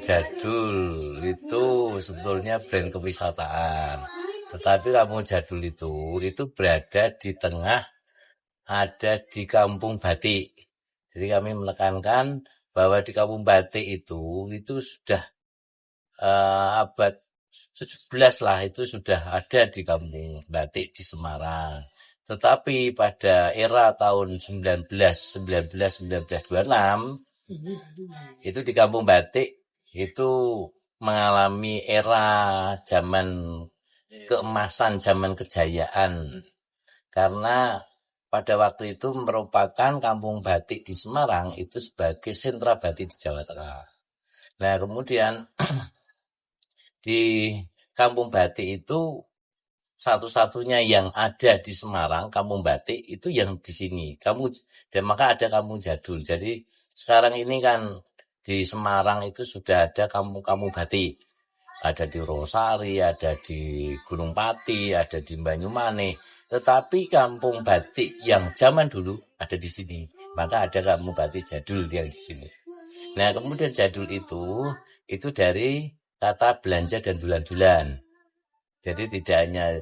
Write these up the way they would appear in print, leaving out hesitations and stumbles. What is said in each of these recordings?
Jadul itu sebetulnya brand kewisataan. Tetapi Kampung Jadul itu berada di tengah, ada di Kampung Batik. Jadi kami menekankan bahwa di Kampung Batik itu sudah abad 17 lah, itu sudah ada di Kampung Batik di Semarang. Tetapi pada era tahun 1926 itu di Kampung Batik itu mengalami era zaman keemasan, zaman kejayaan. Karena pada waktu itu merupakan Kampung Batik di Semarang itu sebagai sentra batik di Jawa Tengah. Nah, kemudian di Kampung Batik itu satu-satunya yang ada di Semarang, Kampung Batik itu yang di sini. Dan maka ada Kampung Jadul. Jadi sekarang ini kan di Semarang itu sudah ada kampung-kampung batik. Ada di Rosari, ada di Gunung Pati, ada di Banyumane. Tetapi Kampung Batik yang zaman dulu ada di sini. Maka ada Kampung Batik Jadul yang di sini. Nah, kemudian Jadul itu dari kata belanja dan dulan-dulan. Jadi tidak hanya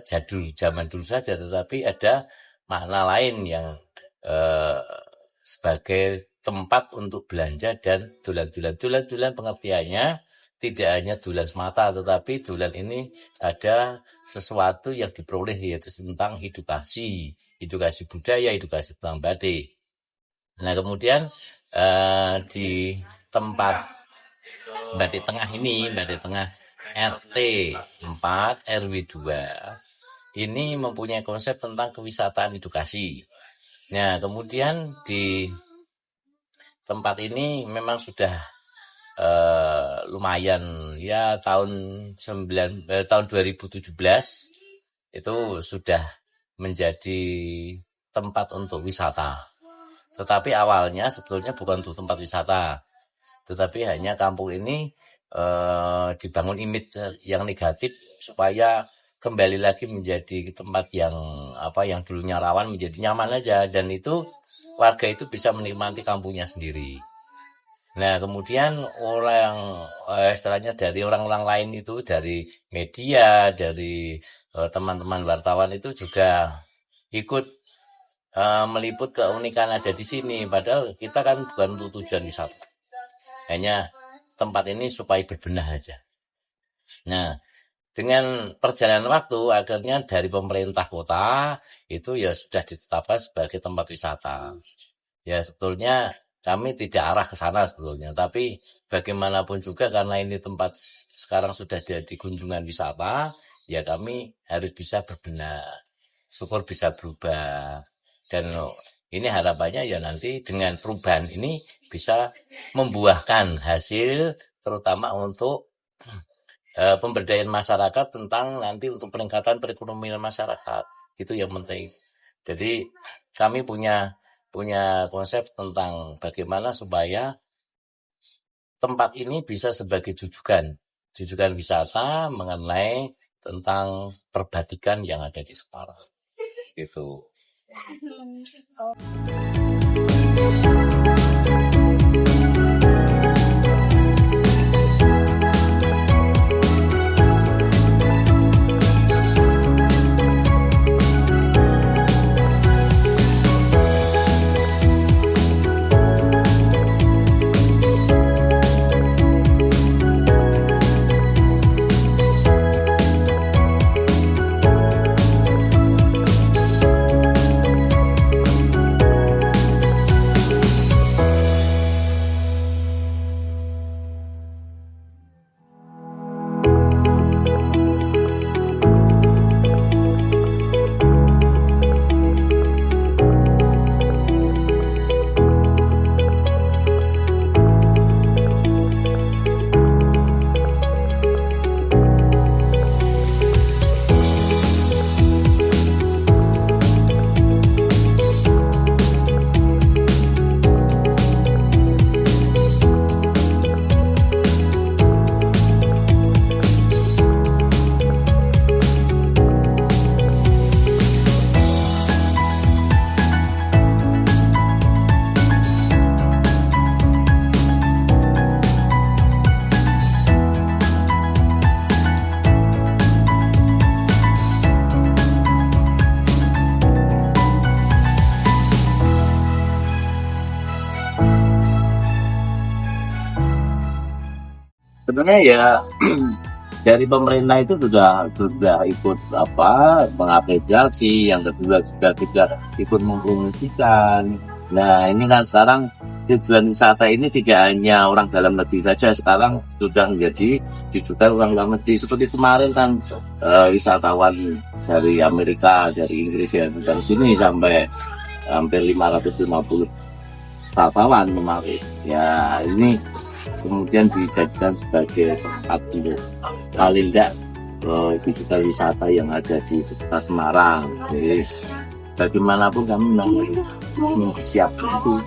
jadul zaman dulu saja, tetapi ada makna lain yang sebagai tempat untuk belanja dan dulan-dulan. Dulan-dulan pengertiannya tidak hanya dulan semata, tetapi dulan ini ada sesuatu yang diperoleh, yaitu tentang edukasi budaya, edukasi tentang batik. Nah, kemudian di tempat Batik Tengah ini, Batik Tengah RT 4 RW 2 ini mempunyai konsep tentang kewisataan edukasi. Nah, kemudian di tempat ini memang sudah lumayan ya, tahun 2017 itu sudah menjadi tempat untuk wisata. Tetapi awalnya sebetulnya bukan untuk tempat wisata, tetapi hanya kampung ini dibangun image yang negatif supaya kembali lagi menjadi tempat yang dulunya rawan menjadi nyaman aja, dan itu warga itu bisa menikmati kampungnya sendiri. Nah, kemudian istilahnya dari orang-orang lain itu, dari media, dari teman-teman wartawan itu juga ikut meliput keunikan ada di sini. Padahal kita kan bukan untuk tujuan wisata, hanya tempat ini supaya berbenah aja. Nah, dengan perjalanan waktu akhirnya dari pemerintah kota itu ya sudah ditetapkan sebagai tempat wisata. Ya, sebetulnya kami tidak arah ke sana sebetulnya, tapi bagaimanapun juga karena ini tempat sekarang sudah jadi kunjungan wisata, ya kami harus bisa berbenah. Syukur bisa berubah. Dan ini harapannya ya nanti dengan perubahan ini bisa membuahkan hasil, terutama untuk pemberdayaan masyarakat, tentang nanti untuk peningkatan perekonomian masyarakat. Itu yang penting. Jadi kami punya konsep tentang bagaimana supaya tempat ini bisa sebagai jujukan wisata mengenai tentang perbatikan yang ada di Semarang. Gitu. sebenarnya ya dari pemerintah itu sudah ikut mengapresiasi, yang kedua juga ikut mempromosikan. Nah ini kan sekarang tujuan wisata ini tidak hanya orang dalam negeri saja, sekarang sudah menjadi digital orang luar negeri. Seperti kemarin kan wisatawan dari Amerika, dari Inggris ya, dari sini sampai hampir 550 wisatawan kemarin. Ya ini kemudian dijadikan sebagai tempat untuk paling tidak digital wisata yang ada di sekitar Semarang. Jadi bagaimanapun kami memang siap itu.